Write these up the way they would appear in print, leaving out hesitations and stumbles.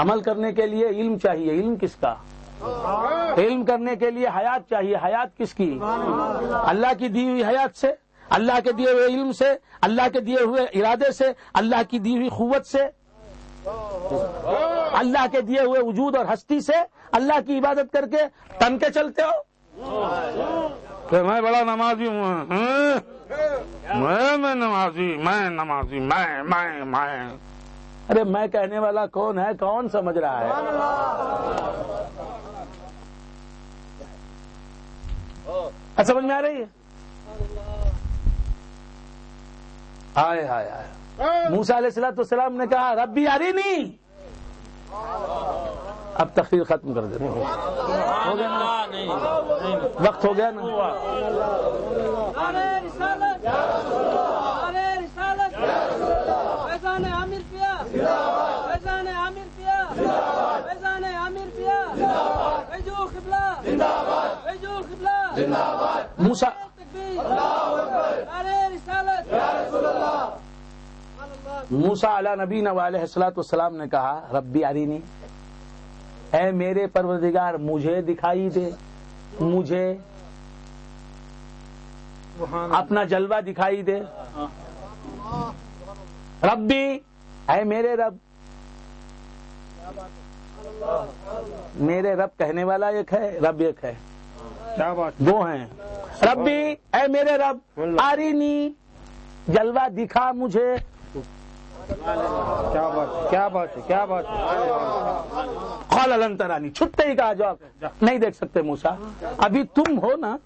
عمل کرنے کے لیے علم چاہیے، علم کس کا؟ علم کرنے کے لیے حیات چاہیے، حیات کس کی؟ اللہ کی دی ہوئی حیات سے، اللہ کے دیے ہوئے علم سے، اللہ کے دیے ہوئے ارادے سے، اللہ کی دی ہوئی قوت سے، اللہ کے دیے ہوئے وجود اور ہستی سے اللہ کی عبادت کر کے تن کے چلتے ہو کہ میں بڑا نمازی ہوں، میں نمازی، میں نمازی، میں ارے میں کہنے والا کون ہے؟ کون سمجھ رہا ہے؟ سمجھ میں آ رہی ہے؟ آئے ہائے ہائے، موسیٰ علیہ السلام نے کہا ربی ارینی، اب تقریر ختم کر دیتے ہو گیا نا، وقت ہو گیا نا۔ موسیٰ علی نبینا علیہ السلام نے کہا ربی ارینی، اے میرے پروردگار مجھے دکھائی دے، مجھے اپنا جلوہ دکھائی دے۔ ربی، اے میرے رب، میرے رب کہنے والا ایک ہے، رب ایک ہے، دو ہیں۔ ربی، اے میرے رب، ارینی، جلوہ دکھا مجھے۔ کیا بات ہے قال لن ترانی، چھٹتے ہی کہا جواب نہیں دیکھ سکتے موسیٰ، ابھی تم ہو نا۔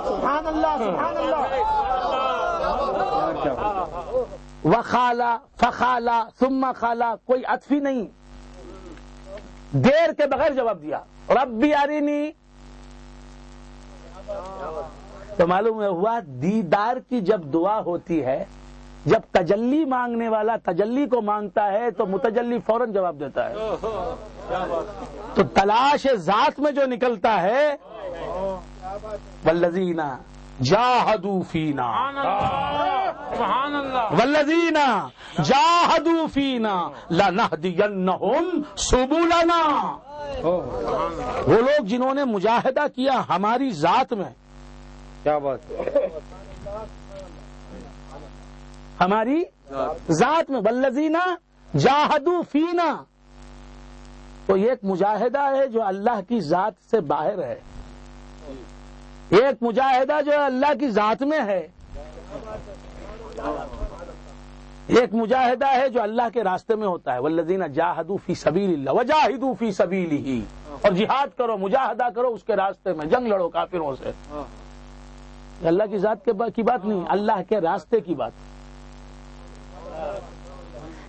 سبحان اللہ وخالا فخالا ثم خالا، کوئی عطفی نہیں، دیر کے بغیر جواب دیا ربی ارینی۔ تو معلوم ہوا دیدار کی جب دعا ہوتی ہے، جب تجلی مانگنے والا تجلی کو مانگتا ہے تو متجلی فوراً جواب دیتا ہے۔ تو تلاش ذات میں جو نکلتا ہے والذین جاہدوا فینا، والذین جاہدوا فینا لنہدینہم سبلنا، وہ لوگ جنہوں نے مجاہدہ کیا ہماری ذات میں، کیا بات ہے، ہماری ذات میں، والذین جاہدوا فینا، تو یہ ایک مجاہدہ ہے جو اللہ کی ذات سے باہر ہے، ایک مجاہدہ جو اللہ کی ذات میں ہے، ایک مجاہدہ ہے جو اللہ کے راستے میں ہوتا ہے۔ والذین جاہدوا فی سبیل اللہ وجاہدوا فی سبیلہ، اور جہاد کرو، مجاہدہ کرو اس کے راستے میں، جنگ لڑو کافروں سے۔ اللہ کی ذات کی بات نہیں، اللہ کے راستے کی بات،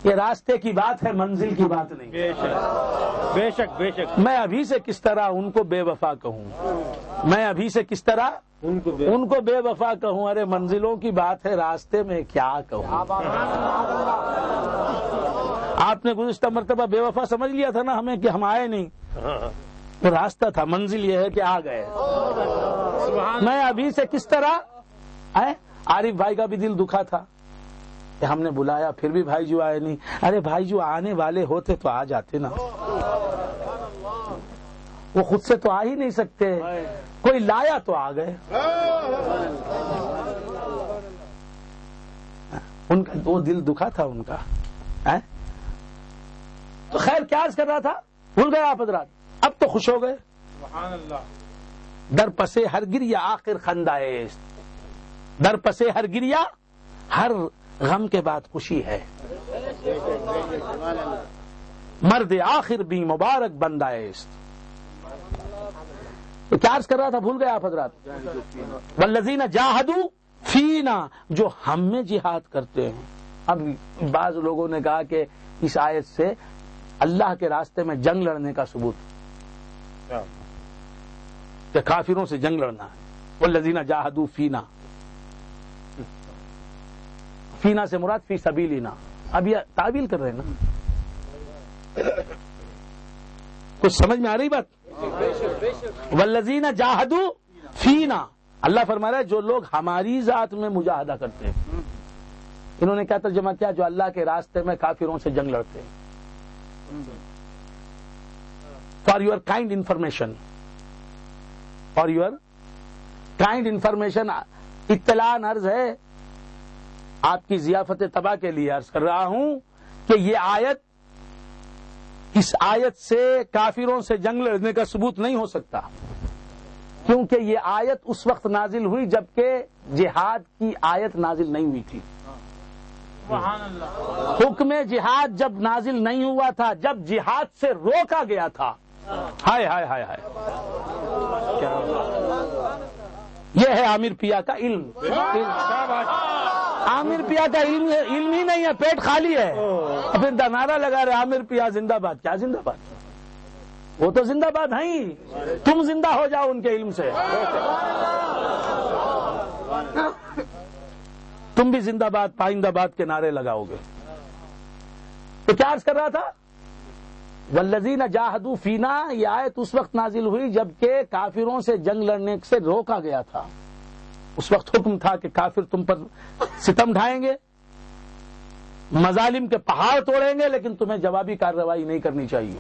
یہ راستے کی بات ہے، منزل کی بات نہیں۔ بے شک میں ابھی سے کس طرح ان کو بے وفا کہوں، میں ابھی سے کس طرح ان کو بے وفا کہوں، ارے منزلوں کی بات ہے، راستے میں کیا کہوں۔ آپ نے گزشتہ مرتبہ بے وفا سمجھ لیا تھا نا ہمیں کہ ہم آئے نہیں، تو راستہ تھا، منزل یہ ہے کہ آ گئے۔ میں ابھی سے کس طرح، عارف بھائی کا بھی دل دکھا تھا کہ ہم نے بلایا پھر بھی بھائی جو آئے نہیں، ارے بھائی جو آنے والے ہوتے تو آ جاتے نا، وہ خود سے تو آ ہی نہیں سکتے، کوئی لایا تو آ گئے۔ ان کا وہ دل دکھا تھا ان کا۔ تو خیر کیا عرض کر رہا تھا، بھول گئے آپ حضرات، اب تو خوش ہو گئے۔ سبحان اللہ۔ در پسے ہر گریا آخر خندہ است، در پسے ہر گریا، ہر غم کے بعد خوشی ہے، مرد آخر بھی مبارک بندہ است۔ تو کیا عرض کر رہا تھا، بھول گئے آپ حضرات۔ والذین جاہدوا فینا، جو ہم میں جہاد کرتے ہیں۔ اب بعض لوگوں نے کہا کہ اس آیت سے اللہ کے راستے میں جنگ لڑنے کا ثبوت، کہ کافروں سے جنگ لڑنا ہے۔ والذین جاہدوا فینا، فینا سے مراد فی سبیلنا، اب یہ تعویل کر رہے ہیں نا، کچھ سمجھ میں آ رہی بات۔ والذین جاہدوا فینا، اللہ فرما رہا ہے جو لوگ ہماری ذات میں مجاہدہ کرتے ہیں. انہوں نے کیا ترجمہ کیا؟ جو اللہ کے راستے میں کافروں سے جنگ لڑتے ہیں. For your kind information, for your kind information, اطلاع عرض ہے آپ کی ضیافت تباہ کے لیے عرض کر رہا ہوں کہ یہ آیت، اس آیت سے کافروں سے جنگ لڑنے کا ثبوت نہیں ہو سکتا، کیونکہ یہ آیت اس وقت نازل ہوئی جبکہ جہاد کی آیت نازل نہیں ہوئی تھی. سبحان اللہ. حکم جہاد جب نازل نہیں ہوا تھا، جب جہاد سے روکا گیا تھا. ہائے ہائے ہائے ہائے، یہ ہے عامر پیا کا علم. عامر پیا کا علم ہی نہیں ہے، پیٹ خالی ہے. پھر نعرہ لگا رہے عامر پیا زندہ باد. کیا زندہ باد؟ وہ تو زندہ باد ہیں ہی، تم زندہ ہو جاؤ ان کے علم سے. تم بھی زندہ باد پائندہ باد کے نعرے لگاؤ گے. تو کیا عرض کر رہا تھا؟ والذین جاہدوا فینا، یہ آیت اس وقت نازل ہوئی جبکہ کافروں سے جنگ لڑنے سے روکا گیا تھا. اس وقت حکم تھا کہ کافر تم پر ستم ڈھائیں گے، مظالم کے پہاڑ توڑیں گے، لیکن تمہیں جوابی کارروائی نہیں کرنی چاہیے.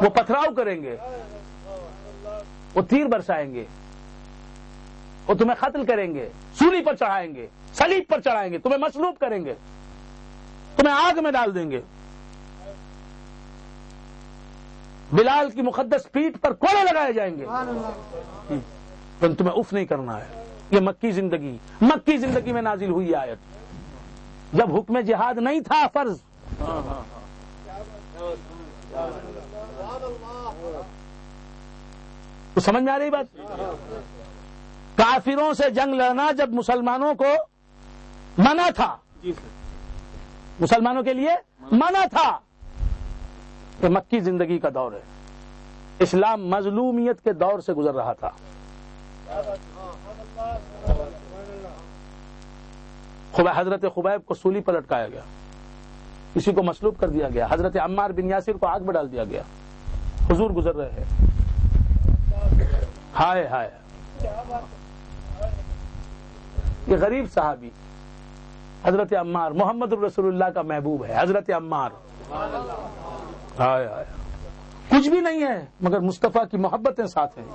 وہ پتھراؤ کریں گے، وہ تیر برسائیں گے، وہ تمہیں قتل کریں گے، سولی پر چڑھائیں گے، صلیب پر چڑھائیں گے، تمہیں مصلوب کریں گے، تمہیں آگ میں ڈال دیں گے. بلال کی مقدس پیٹھ پر کوڑے لگائے جائیں گے، لیکن تمہیں اف نہیں کرنا ہے. یہ مکی زندگی میں نازل ہوئی آیت، جب حکم جہاد نہیں تھا فرض. تو سمجھ میں آ رہی بات؟ کافروں سے جنگ لڑنا جب مسلمانوں کو منع تھا، مسلمانوں کے لیے منع تھا. کہ مکی زندگی کا دور ہے، اسلام مظلومیت کے دور سے گزر رہا تھا. حضرت خبیب کو سولی پر لٹکایا گیا، کسی کو مصلوب کر دیا گیا. حضرت عمار بن یاسر کو آگ میں ڈال دیا گیا. حضور گزر رہے ہیں. ہائے ہائے، یہ غریب صحابی حضرت عمار، محمد الرسول اللہ کا محبوب ہے حضرت عمار. ہائے ہائے، کچھ بھی نہیں ہے مگر مصطفیٰ کی محبتیں ساتھ ہیں.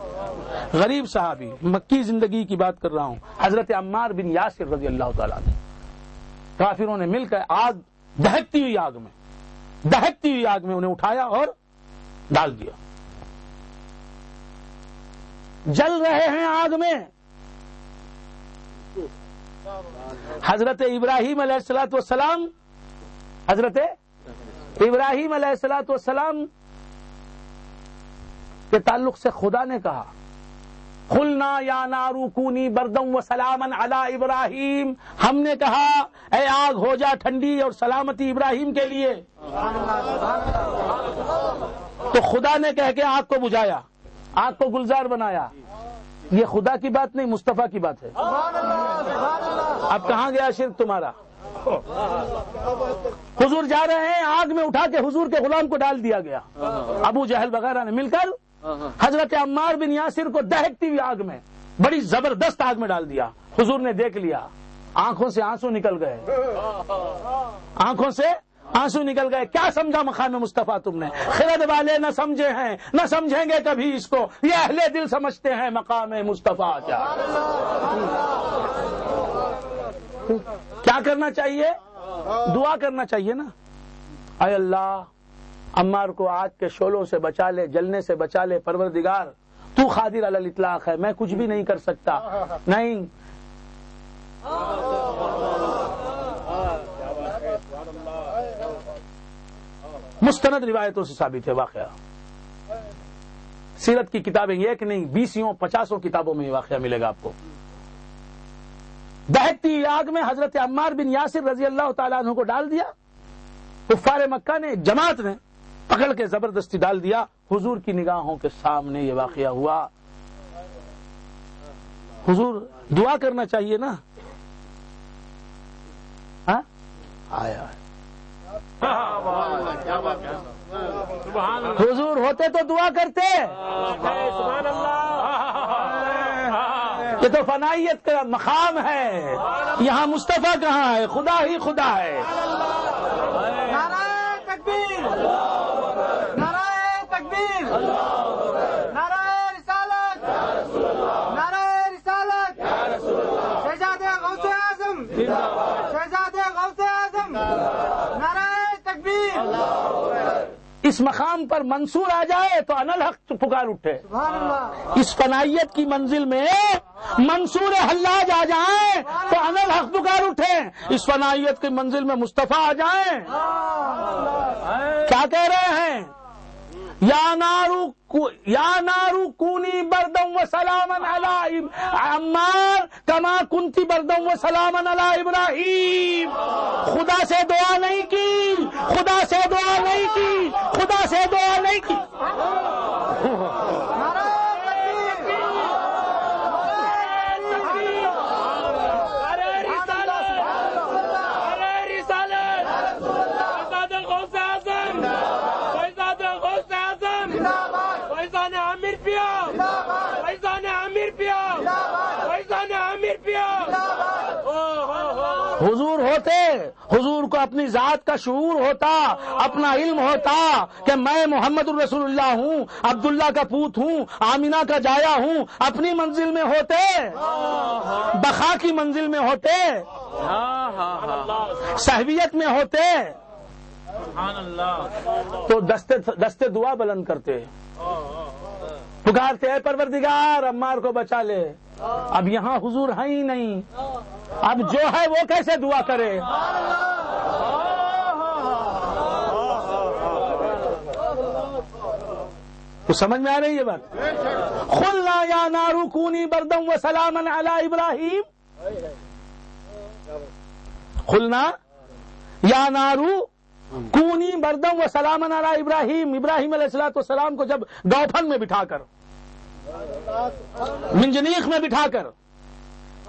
غریب صحابی، مکی زندگی کی بات کر رہا ہوں. حضرت عمار بن یاسر رضی اللہ تعالیٰ عنہ، کافروں نے مل کر آگ، دہکتی ہوئی آگ میں انہیں اٹھایا اور ڈال دیا. جل رہے ہیں آگ میں. حضرت ابراہیم علیہ الصلوۃ والسلام، حضرت ابراہیم علیہ الصلوۃ والسلام کے تعلق سے خدا نے کہا قلنا یا نار کونی بردا وسلاما علی ابراہیم، ہم نے کہا اے آگ ہو جا ٹھنڈی اور سلامتی ابراہیم کے لیے. تو خدا نے کہہ کے آگ کو بجھایا، آگ کو گلزار بنایا. یہ خدا کی بات نہیں، مصطفیٰ کی بات ہے. اب کہاں گیا شرک تمہارا؟ حضور جا رہے ہیں، آگ میں اٹھا کے حضور کے غلام کو ڈال دیا گیا. ابو جہل وغیرہ نے مل کر حضرت عمار بن یاسر کو دہکتی ہوئی آگ میں، بڑی زبردست آگ میں ڈال دیا. حضور نے دیکھ لیا، آنکھوں سے آنسو نکل گئے، آنکھوں سے آنسو نکل گئے. کیا سمجھا مقام مصطفیٰ تم نے؟ خرد والے نہ سمجھے ہیں، نہ سمجھیں گے کبھی اس کو. یہ اہل دل سمجھتے ہیں مقام مصطفیٰ. کیا کرنا چاہیے؟ دعا کرنا چاہیے نا. اے اللہ، عمار کو آگ کے شعلوں سے بچا لے، جلنے سے بچا لے. پروردگار تو قادر علی الاطلاق ہے، میں کچھ بھی نہیں کر سکتا. نہیں، مستند روایتوں سے ثابت ہے واقعہ. سیرت کی کتابیں ایک نہیں 20 50 کتابوں میں یہ واقعہ ملے گا آپ کو. دہکتی آگ میں حضرت عمار بن یاسر رضی اللہ تعالیٰ عنہ کو ڈال دیا. کفار مکہ نے، جماعت نے پکڑ کے زبردستی ڈال دیا. حضور کی نگاہوں کے سامنے یہ واقعہ ہوا. حضور دعا کرنا چاہیے نا. ہاں آیا حضور ہوتے تو دعا کرتے. سبحان اللہ. یہ تو فنائیت کا مقام ہے، یہاں مصطفیٰ کہاں ہے؟ خدا ہی خدا ہے۔ نعرہ تکبیر، نعرہ تکبیر، نعرہ رسالت، نعرہ رسالت، شہزادہ غوث اعظم، شہزادہ غوث اعظم، نعرہ تکبیر۔ اس مقام پر منصور آ جائے تو انا الحق پکار اٹھے۔ سبحان اللہ، اس فنائیت کی منزل میں منصور حلاج آ جائیں تو انا الحق پکار اٹھے۔ اس فنائیت کی منزل میں مصطفیٰ آ جائیں، کیا کہہ رہے ہیں؟ یا نارو کونی بردم و سلامن علی عمار کما کنتی بردم و سلامن علی ابراہیم۔ خدا سے دعا نہیں کی، خدا سے دعا نہیں کی، خدا سے دعا نہیں کی۔ نعرہ تکبیر، نعرہ رسالت، نعرہ رسالت، شہزادہ غوث اعظم، شہزادہ غوث اعظم، فیضان عامر پیا، فیضان عامر پیا، فیضان عامر پیا۔ حضور ہوتے، حضور کو اپنی ذات کا شعور ہوتا، اپنا علم ہوتا کہ میں محمد الرسول اللہ ہوں، عبداللہ کا پوت ہوں، آمینہ کا جایا ہوں، اپنی منزل میں ہوتے، بقا کی منزل میں ہوتے، صحبیت میں ہوتے سبحان اللہ، تو دستے دعا بلند کرتے، پکارتے اے پروردگار عمار کو بچا لے۔ اب یہاں حضور ہے ہی نہیں، اب جو ہے وہ کیسے دعا کرے؟ تو سمجھ میں آ رہی ہے بات؟ قلنا یا نار کونی بردم و سلاما علی ابراہیم، قلنا یا نار کونی بردم و سلاما علی ابراہیم۔ ابراہیم علیہ الصلوۃ والسلام کو جب گوپھن میں بٹھا کر، منجنیق میں بٹھا کر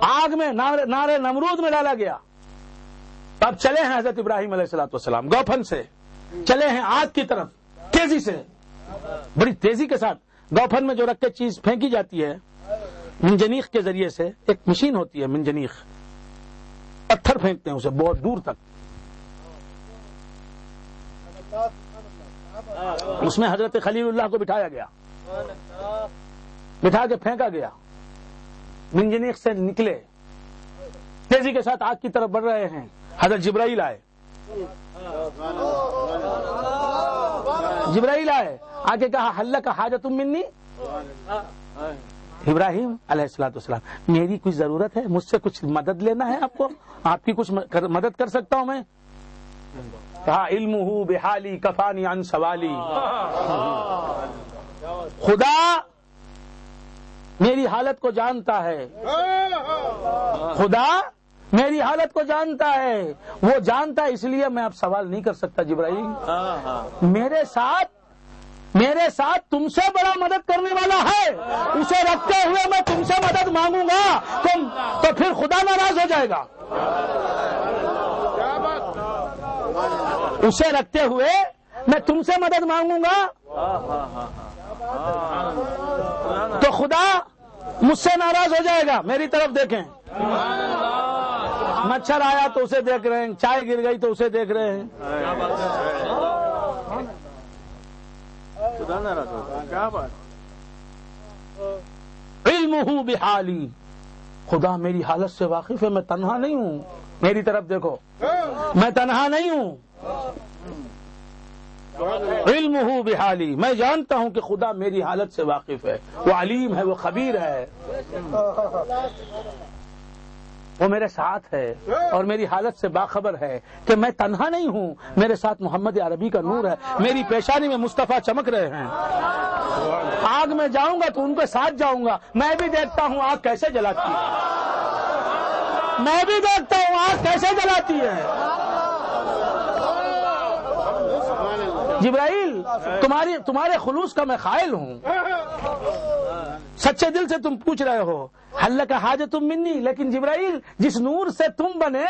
آگ میں نارے نمرود میں ڈالا گیا، تب چلے ہیں حضرت ابراہیم علیہ الصلوۃ والسلام، گوپھن سے چلے ہیں آگ کی طرف تیزی سے، بڑی تیزی کے ساتھ۔ گوپھن میں جو رکھ کے چیز پھینکی جاتی ہے منجنیق کے ذریعے سے، ایک مشین ہوتی ہے منجنیق، پتھر پھینکتے ہیں اسے بہت دور تک، اس میں حضرت خلیل اللہ کو بٹھایا گیا، بٹھا کے پھینکا گیا، منجنیق سے نکلے، تیزی کے ساتھ آگ کی طرف بڑھ رہے ہیں، حضرت جبرائیل آئے، جبرائیل آئے، آگے کہا حلک حاجت منی، ابراہیم علیہ الصلوۃ والسلام میری کچھ ضرورت ہے، مجھ سے کچھ مدد لینا ہے آپ کو، آپ کی کچھ مدد کر سکتا ہوں میں؟ کہا علمہ بحالی کفانی عن سوالی، خدا میری حالت کو جانتا ہے، خدا میری حالت کو جانتا ہے، وہ جانتا ہے، اس لیے میں اب سوال نہیں کر سکتا جبرائیل، میرے ساتھ تم سے بڑا مدد کرنے والا ہے، اسے رکھتے ہوئے میں تم سے مدد مانگوں گا تو پھر خدا ناراض ہو جائے گا، اسے رکھتے ہوئے میں تم سے مدد مانگوں گا تو خدا مجھ سے ناراض ہو جائے گا۔ میری طرف دیکھیں، مچھر آیا تو اسے دیکھ رہے ہیں، چائے گر گئی تو اسے دیکھ رہے ہیں، علمہ بحالی، خدا میری حالت سے واقف ہے، میں تنہا نہیں ہوں، میری طرف دیکھو، میں تنہا نہیں ہوں، علمہ بحالی، میں جانتا ہوں کہ خدا میری حالت سے واقف ہے، وہ علیم ہے، وہ خبیر ہے، وہ میرے ساتھ ہے اور میری حالت سے باخبر ہے کہ میں تنہا نہیں ہوں، میرے ساتھ محمد عربی کا نور ہے، میری پیشانی میں مصطفیٰ چمک رہے ہیں، آگ میں جاؤں گا تو ان کے ساتھ جاؤں گا، میں بھی دیکھتا ہوں آگ کیسے جلاتی ہے، میں بھی دیکھتا ہوں آگ کیسے جلاتی ہے۔ جبرائیل تمہارے خلوص کا میں قائل ہوں، سچے دل سے تم پوچھ رہے ہو حلک حاجت منی، لیکن جبرائیل جس نور سے تم بنے